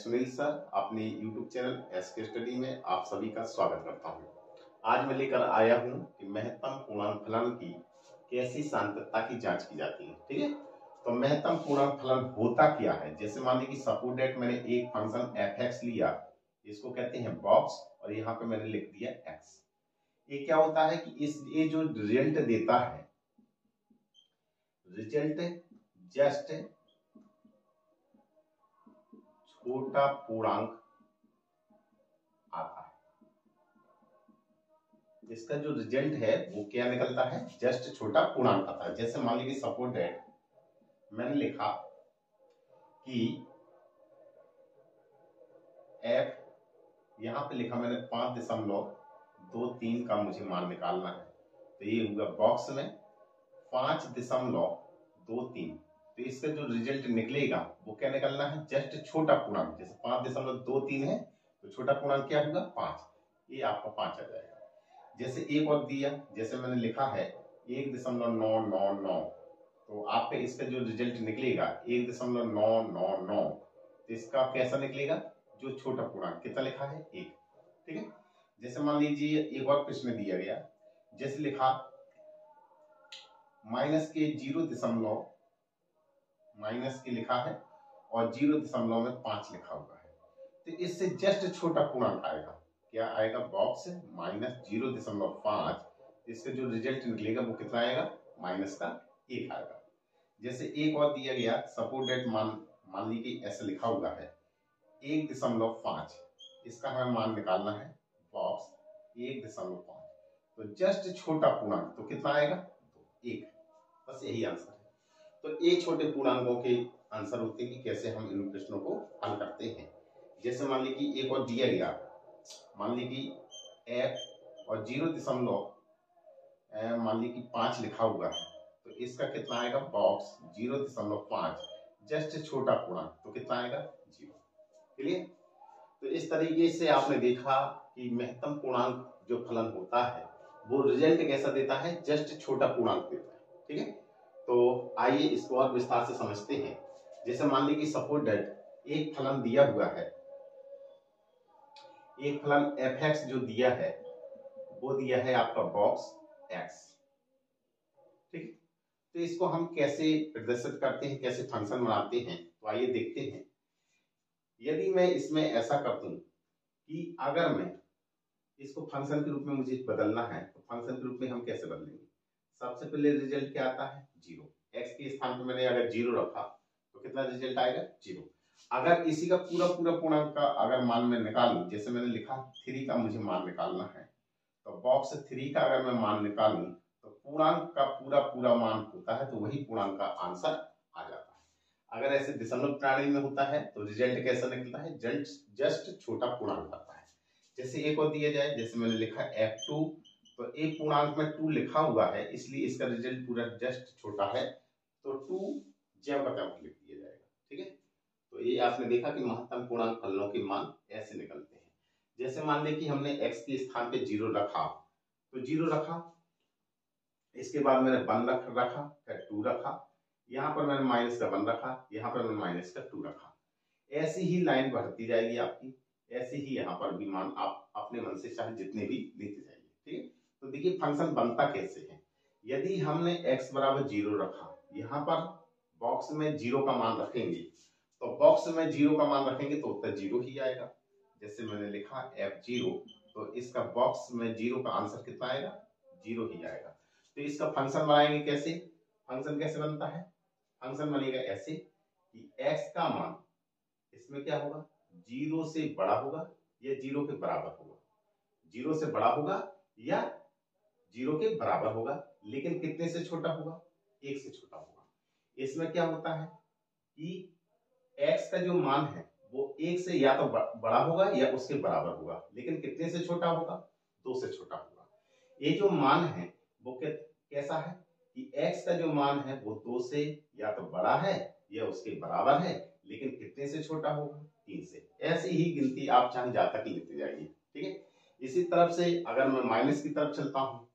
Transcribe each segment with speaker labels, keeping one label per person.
Speaker 1: Sunil sir अपने YouTube channel SK study में आप सभी का स्वागत करता हूं। आज मैं लेकर आया हूं कि महत्तम पूर्णांक फलन की कैसी सांतत्ता की जांच की जाती है। ठीक है, तो महत्तम पूर्णांक फलन होता क्या है? जैसे मान लीजिए कि सपोज दैट मैंने एक फंक्शन f(x) लिया, इसको कहते हैं बॉक्स, और यहाँ पे मैंने लिख दिया x। ये क्या होता है कि ये जो रिजल्ट देता है, रिजल्ट जस्ट छोटा पूर्णांक आता है। इसका जो रिजल्ट है वो क्या निकलता है? जस्ट छोटा पूर्णांक आता है। जैसे मान लीजिए सपोज दैट मैंने लिखा कि f, यहां पे लिखा मैंने 5.23 का मुझे मान निकालना है, तो ये होगा बॉक्स में 5.23। तो इसका जो रिजल्ट निकलेगा वो क्या निकलना है? जस्ट छोटा पूर्णांक। जैसे 5.23 है तो छोटा पूर्णांक क्या होगा? 5। ये आपका 5 आ जाएगा। जैसे एक और दिया, जैसे मैंने लिखा है 1.999, तो आपका इसका जो रिजल्ट निकलेगा 1.999, तो इसका कैसा निकलेगा? जो छोटा पूर्णांक कितना लिखा है? 1। ठीक है, जैसे मान लीजिए एक और प्रश्न दिया गया, जैसे लिखा माइनस के लिखा है और 0.5 लिखा हुआ है, तो इससे जस्ट छोटा पूर्णांक आएगा। क्या आएगा? बॉक्स -0.5। इसका जो रिजल्ट निकलेगा वो कितना आएगा? -1 आएगा। जैसे एक और दिया गया, सपोज दैट मान लीजिए ऐसे लिखा हुआ है 1.5, इसका हमें मान निकालना है, बॉक्स 1.5, तो जस्ट छोटा पूर्णांक तो कितना आएगा? 1। बस यही आंसर है। तो ये छोटे पूर्णांकों के आंसर होते हैं कि कैसे हम इन प्रश्नों को हल करते हैं। जैसे मान लीजिए कि एक और दिया गया, मान लीजिए f और 0.5 लिखा हुआ है, तो इसका कितना आएगा? बॉक्स 0.5, जस्ट छोटा पूर्णांक, तो कितना आएगा? 0। क्लियर? तो इस तरीके से आपने देखा कि महत्तम पूर्णांक जो फलन होता है वो रिजल्ट कैसा देता है? जस्ट छोटा पूर्णांक देता है। ठीक है, तो आइए इसको और विस्तार से समझते हैं। जैसे मान लीजिए सपोज दैट एक फलन दिया हुआ है, एक फलन f(x) जो दिया है वो दिया है आपका बॉक्स x। ठीक, तो इसको हम कैसे प्रदर्शित करते हैं, कैसे फंक्शन बनाते हैं, तो आइए देखते हैं। यदि मैं इसमें ऐसा कर दूं कि अगर मैं इसको फंक्शन के रूप में मुझे बदलना है, तो फंक्शन के रूप में हम कैसे बदलेंगे? सबसे पहले रिजल्ट क्या आता है? 0। x के स्थान पर मैंने अगर 0 रखा तो कितना रिजल्ट आएगा? 0। अगर इसी का पूरा पूर्णांक का अगर मान मैं निकालूं, जैसे मैंने लिखा 3 का मुझे मान निकालना है, तो बॉक्स 3 का अगर मैं मान निकालूं तो पूर्णांक का पूरा मान होता है, तो वही पूर्णांक का आंसर आ जाता है। अगर ऐसे दशमलव प्रणाली में होता है तो रिजल्ट कैसा निकलता है? जस्ट छोटा पूर्णांक आता है। जैसे एक और दिया जाए, जैसे मैंने लिखा f2, तो एक पूर्णांक में 2 लिखा हुआ है, इसलिए इसका रिजल्ट पूरा जस्ट छोटा है, तो 2 ज्यों का त्यों लिख दिया जाएगा। ठीक है, तो ये आपने देखा कि महत्तम पूर्णांक फलनों के मान ऐसे निकलते हैं। जैसे मान लें कि हमने x के स्थान पे 0 रखा, तो 0 रखा, इसके बाद मैंने 1 रखा, फिर 2 रखा, यहाँ पर मैंने -1 रखा, यहाँ पर मैंने -2 रखा। ऐसी ही लाइन बढ़ती जाएगी आपकी, ऐसे ही यहाँ पर भी मान आप अपने मन से चाहे जितने भी लेते जाइए। ठीक है, तो देखिए फंक्शन बनता कैसे है। यदि हमने x बराबर 0 रखा, यहाँ पर बॉक्स में 0 का मान रखेंगे, तो बॉक्स में 0 का मान रखेंगे तो उत्तर 0 ही आएगा। जैसे मैंने लिखा f0, तो इसका बॉक्स में 0 का आंसर कितना आएगा? 0 ही आएगा। तो इसका फंक्शन बनाएंगे कैसे? फंक्शन कैसे बनता है? फंक्शन बनेगा ऐसे कि x का मान इसमें क्या होगा? 0 से बड़ा होगा या 0 के बराबर होगा। 0 से बड़ा होगा या 0 के बराबर होगा, लेकिन कितने से छोटा होगा? 1 से छोटा होगा। इसमें क्या होता है कि x का जो मान है वो 1 से या तो बड़ा होगा या उसके बराबर होगा, लेकिन कितने से छोटा होगा? 2 से छोटा होगा। ये जो मान है वो कैसा है कि x का जो मान है वो 2 से या तो बड़ा है या उसके बराबर है, लेकिन कितने से छोटा होगा? 3 से। ऐसी ही गिनती आप चाहे जहां तक लेते जाइए। ठीक है, इसी तरफ से अगर मैं माइनस की तरफ चलता हूं,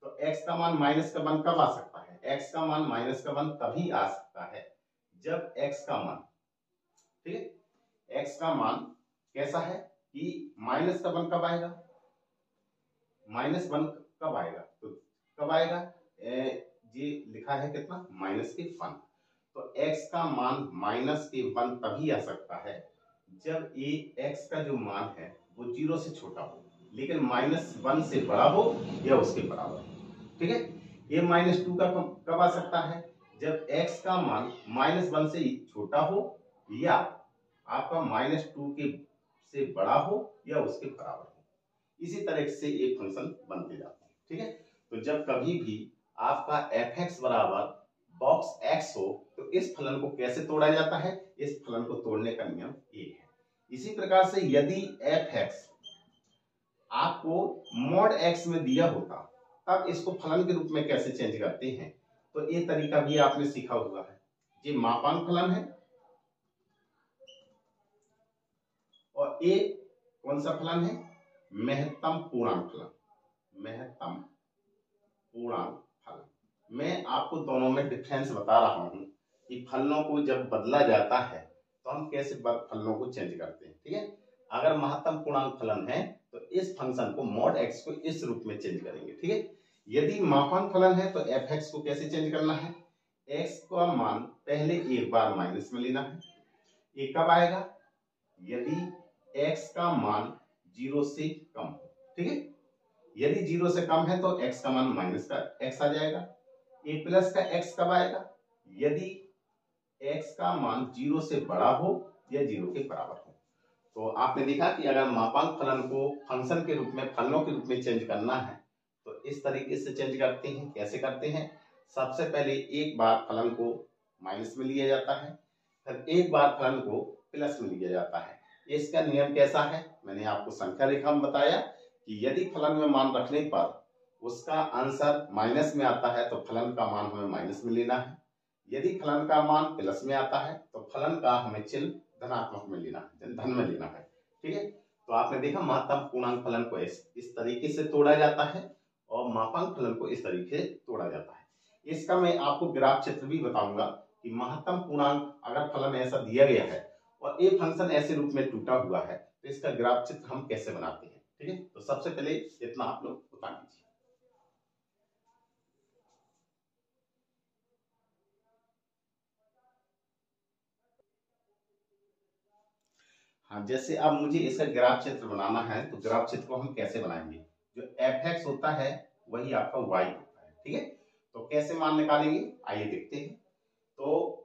Speaker 1: तो x का मान -1 कब आ सकता है? x का मान -1 तभी आ सकता है जब x का मान, ठीक है, x का मान कैसा है कि माइनस का 1 कब आएगा, -1 कब आएगा, तो कब आएगा, ये लिखा है कितना, -1। तो x का मान -1 तभी आ सकता है जब ये x का जो मान है वो 0 से छोटा हो, लेकिन -1 से बड़ा हो या उसके बराबर हो। ठीक है, ये -2 का कब आ सकता है, जब x का मान -1 से छोटा हो या आपका -2 के से बड़ा हो या उसके बराबर हो। इसी तरह से एक फंक्शन बनते जाते हैं। ठीक है, तो जब कभी भी आपका f(x) बराबर बॉक्स x हो तो इस फलन को कैसे तोड़ा जाता है, इस फलन को तोड़ने का नियम ये है। इसी प्रकार से यदि f(x) आपको mod x में दिया होता तब इसको फलन के रूप में कैसे चेंज करते हैं, तो ये तरीका भी आपने सीखा हुआ है। ये मापांक फलन है और ये कौन सा फलन है, महत्तम पूर्णांक फलन, महत्तम पूर्णांक फलन। मैं आपको दोनों में डिफरेंस बता रहा हूं कि फलनों को जब बदला जाता है तो हम कैसे फलनों को चेंज करते हैं। ठीक है, अगर महत्तम पूर्णांक फलन है तो इस फंक्शन को mod x को इस रूप में चेंज करेंगे। ठीक है, यदि मापांक फलन है तो f(x) को कैसे चेंज करना है, x का मान पहले एक बार माइनस में लेना है। ये कब आएगा, यदि x का मान 0 से कम हो। ठीक है, यदि 0 से कम है तो x का मान माइनस का x आ जाएगा। ये प्लस का x कब आएगा, यदि x का मान 0 से बड़ा हो या 0 के बराबर हो। तो आपने देखा कि अगर मापांक फलन को फंक्शन के रूप में, फलनों के रूप में चेंज करना है तो इस तरीके से चेंज करते हैं। कैसे करते हैं, सबसे पहले एक बार फलन को माइनस में लिया जाता है, फिर एक बार फलन को प्लस में लिया जाता है। इसका नियम कैसा है, मैंने आपको संख्या रेखा में बताया कि यदि फलन में मान रखने पर उसका आंसर माइनस में आता है तो फलन का मान हमें माइनस में लेना है, यदि फलन का मान प्लस में आता है तो फलन का हमें चिन्ह धनात्मक में लेना है, धन में लेना है। ठीक है, तो आपने देखा महत्तम पूर्णांक फलन को इस तरीके से तोड़ा जाता है और मापांक फलन को इस तरीके से तोड़ा जाता है। इसका मैं आपको ग्राफ चित्र भी बताऊंगा कि महत्तम पूर्णांक अगर फलन ऐसा दिया गया है और ये फंक्शन ऐसे रूप में टूटा हुआ है तो इसका ग्राफ चित्र हम कैसे बनाते हैं। ठीक है, तो सबसे पहले इतना आप लोग बता लीजिए। हाँ, जैसे अब मुझे इसका ग्राफ चित्र बनाना है तो ग्राफ चित्र को हम कैसे बनाएंगे, जो f(x) होता है वही आपका y होता है। ठीक है, तो कैसे मान निकालेंगे आइए देखते हैं। तो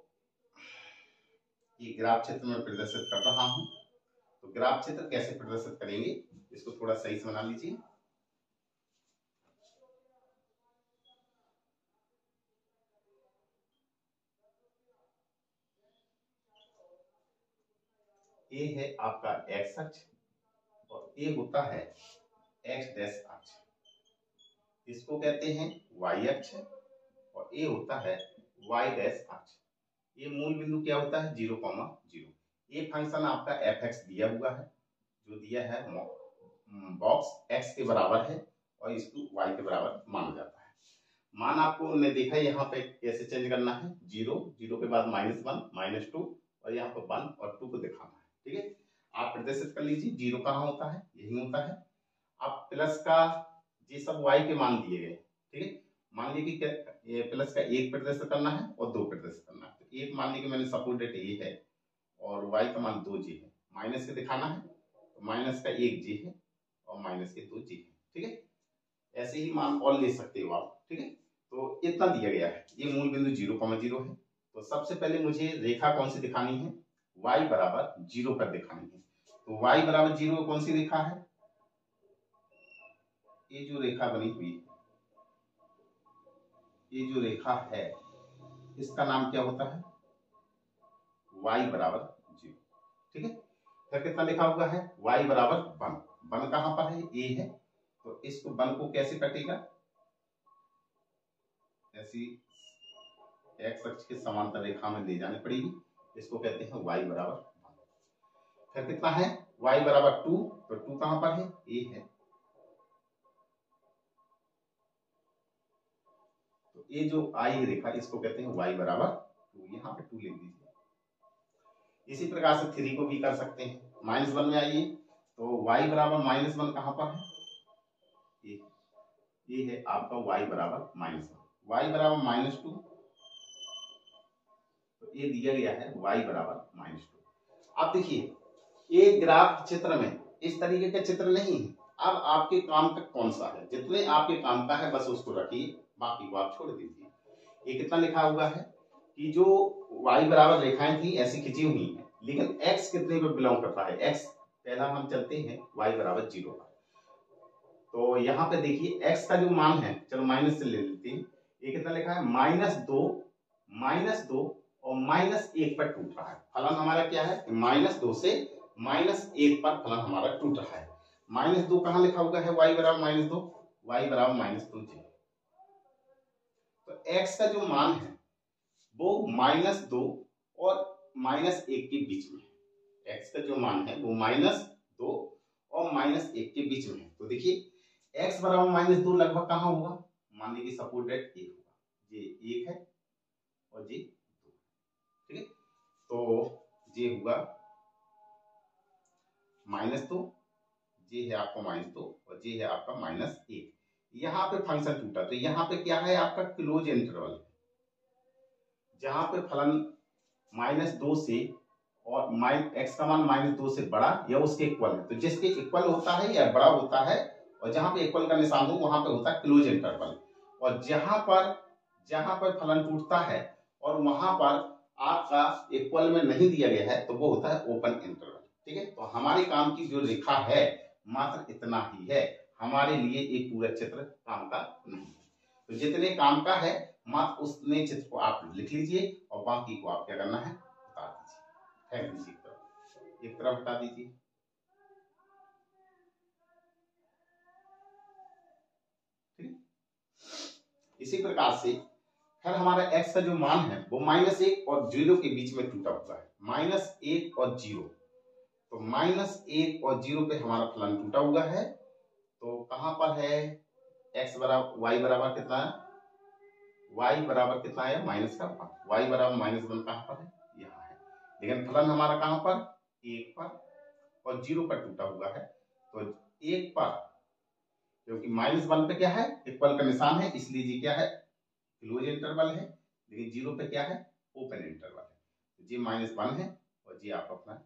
Speaker 1: ये ग्राफ चित्र में प्रदर्शित कर रहा हूं, तो ग्राफ चित्र कैसे प्रदर्शित करेंगे इसको थोड़ा सही से बना लीजिए। ये है आपका x अक्ष और ये होता है x' अक्ष, इसको कहते हैं y अक्ष और ये होता है y' अक्ष। ये मूल बिंदु क्या होता है 0,0। ये फंक्शन आपका f(x) दिया हुआ है, जो दिया है बॉक्स x के बराबर है और इसको y के बराबर माना जाता है। मान आपको ने देखा यहाँ पे कैसे चेंज करना है, 0 0 के बाद -1 -2 और यहाँ पे 1 और 2 को दिखाना है। ठीक है, आप प्रदर्शित कर लीजिए। 0 कहाँ होता है, यही होता है। अब प्लस का ये सब y के मान दिए गए। ठीक है, मान लीजिए कि ये प्लस का 1 प्रदर्शित करना है और 2 प्रदर्शित करना है। तो 1 मान लीजिए मैंने सपोज डेट ये है और y का मान 2g है, माइनस के दिखाना है तो माइनस का 1g है और माइनस के 2g है। ठीक है, ऐसे ही मान और ले सकते हो आप। ठीक है, तो इतना दिया गया है, ये मूल बिंदु 0,0 है। तो सबसे पहले मुझे रेखा कौन सी दिखानी है, y बराबर 0 पर दिखानी है। तो y बराबर 0 कौन सी रेखा है, ये जो रेखा बनी हुई है, ये जो रेखा है इसका नाम क्या होता है, y बराबर 0। ठीक है, फिर कितना लिखा हुआ है, y बराबर 1। 1 कहां पर है, a है, तो इसको 1 को कैसे कटेगा, ऐसी x अक्ष के समांतर रेखा में ले जानी पड़ेगी, इसको कहते हैं y बराबर 1। फिर कितना है, y बराबर 2, तो 2 कहां पर है, a है, तो ये जो आई रेखा इसको कहते हैं y बराबर 2, यहाँ पे 2 लिख दीजिए। इसी प्रकार से 3 को भी कर सकते हैं। -1 में आइए तो y बराबर -1 कहाँ पर है, ये है आपका y बराबर -1, y बराबर -2, तो ये दिया गया है y बराबर -2। अब देखिए एक ग्राफ चित्र में इस तरीके का चित्र नहीं है। अब आपके काम का कौन सा है, जितने आपके काम का है बस उसको रखिए, बाकी को आप छोड़ दीजिए। ये कितना लिखा हुआ है कि जो y बराबर रेखाएं थी ऐसी खिंची हुई है, लेकिन x कितने पे बिलोंग करता है, x पहला हम चलते हैं y बराबर 0 पर। तो यहाँ पे देखिए x का जो मान है, चलो माइनस से ले लेते हैं, ये कितना लिखा है -2 और -1 पर टूट रहा है। फलन हमारा क्या है, -2 से -1 पर फलन हमारा टूट रहा है। -2 कहाँ लिखा हुआ है, y बराबर -2, y बराबर -2 जी। तो x का जो मान है वो -2 और -1 के बीच में है। x का जो मान है वो -2 और -1 के बीच में है। तो देखिए x बराबर -2 लगभग कहाँ होगा, मान लीजिए सपोज दैट 1 होगा, ये 1 है और ये 2, ठीक है। तो ये होगा -2, ये है आपका -2 और ये है आपका -1। यहाँ पे फंक्शन टूटा, तो यहाँ पे क्या है आपका क्लोज इंटरवल, जहां पे फलन -2 से और x का मान -2 से बड़ा या उसके इक्वल है, तो जिसके इक्वल होता है या बड़ा होता है और जहां पे इक्वल का निशान हो वहां पे होता है क्लोज इंटरवल। और जहां पर फलन टूटता है और वहां पर आपका इक्वल में नहीं दिया गया है तो वो होता है ओपन इंटरवल, ठीक है। तो हमारे काम की जो रेखा है मात्र इतना ही है, हमारे लिए एक पूरा चित्र काम का नहीं है। तो जितने काम का है मात्र उतने चित्र को आप लिख लीजिए और बाकी को आप क्या करना है बता दीजिए, फेंक दीजिए, एक तरफ हटा दीजिए, ठीक। इसी प्रकार से फिर हमारा x का जो मान है वो -1 और 0 के बीच में टूटा हुआ है, -1 और 0। तो -1 और 0 पे हमारा फलन टूटा हुआ है। तो कहां पर है x बराबर y बराबर कितना है, y बराबर कितना है -1, y बराबर -1 कहां पर है, यहाँ है। लेकिन फलन हमारा कहां पर 1 पर और 0 पर टूटा हुआ है। तो 1 पर क्योंकि -1 पे क्या है इक्वल का निशान है, इसलिए ये क्या है क्लोज इंटरवल है, लेकिन 0 पे क्या है ओपन इंटरवल है। तो ये -1 है और ये आप अपना 0,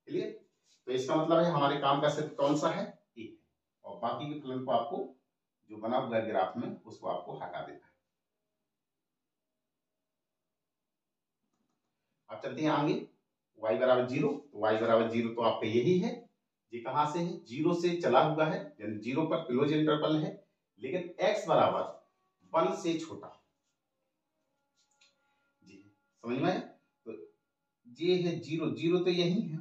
Speaker 1: क्लियर। तो इसका मतलब है हमारे काम का सिर्फ कौन सा है 1 है और बाकी के फलन को आपको जो बना हुआ है ग्राफ में उसको आपको हटा देना है। अब चलते हैं आगे, y बराबर 0, तो y बराबर 0 तो आपका यही है, ये कहां से है 0 से चला हुआ है, यानी 0 पर क्लोज इंटरवल है, लेकिन x बराबर 1 से छोटा जी, समझ में आया। तो ये है 0 तो यही है,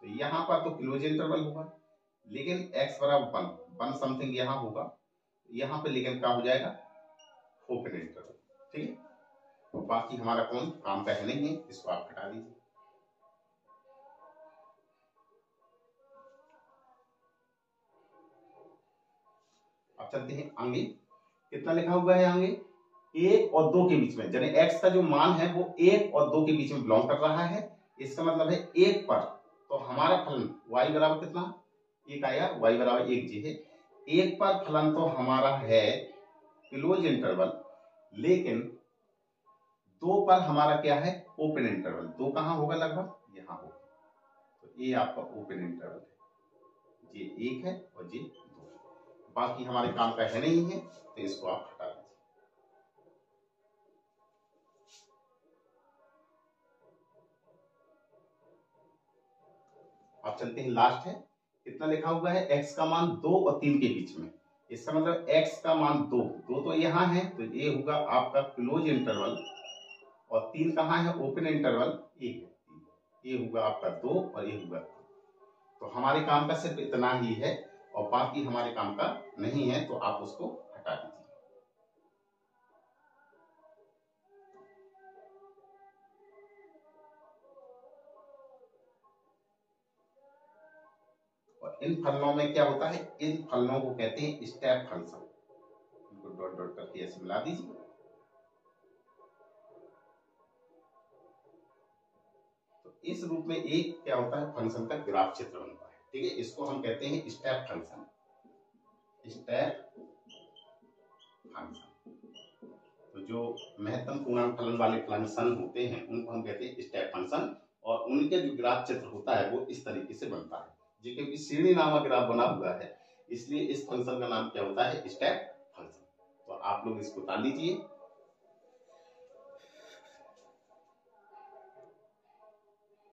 Speaker 1: तो यहां पर तो क्लोज इंटरवल होगा, लेकिन x बराबर 1 समथिंग यहां होगा, यहां पे लेकिन क्या हो जाएगा ओपन इंटरवल, ठीक है। और बाकी हमारा कौन काम का है नहीं है, इसको आप हटा दीजिए। अब चलते हैं आगे, कितना लिखा हुआ है आगे 1 और 2 के बीच में, यानी x का जो मान है वो 1 और 2 के बीच में बिलोंग कर रहा है। इसका मतलब है 1 पर तो हमारा फलन y बराबर कितना 1 आया, y बराबर 1 जी है। 1 पर फलन तो हमारा है क्लोज इंटरवल, लेकिन 2 पर हमारा क्या है ओपन इंटरवल। 2 कहां होगा लगभग यहाँ होगा, तो ये आपका ओपन इंटरवल है, ये 1 है और ये 2 है। बाकी हमारे काम का है नहीं है तो इसको आप हटा दीजिए। अब चलते हैं लास्ट है, कितना लिखा हुआ है x का मान 2 और 3 के बीच में। इसका मतलब x का मान 2 तो यहाँ है, तो ये होगा आपका क्लोज इंटरवल और 3 कहाँ है ओपन इंटरवल, ये है, ये होगा आपका 2 और ये होगा 3। तो हमारे काम का सिर्फ इतना ही है और बाकी हमारे काम का नहीं है, तो आप उसको हटा दीजिए। और इन फलनों में क्या होता है, इन फलनों को कहते हैं स्टेप फंक्शन, इनको डॉट डॉट करके ऐसे मिला दीजिए। इस रूप में एक क्या होता है, फंक्शन का ग्राफ चित्र बनता है। ठीक है, इसको हम कहते हैं स्टेप फंक्शन। स्टेप फंक्शन, तो जो महत्तम पूर्णांक फलन वाले फंक्शन होते हैं उनको हम कहते हैं स्टेप फंक्शन, और उनके जो ग्राफ चित्र होता है वो इस तरीके से बनता है। जी, क्योंकि श्रेणी नामक ग्राफ बना हुआ है इसलिए इस फंक्शन का नाम क्या होता है, स्टेप फंक्शन। तो आप लोग इसको ताल लीजिए।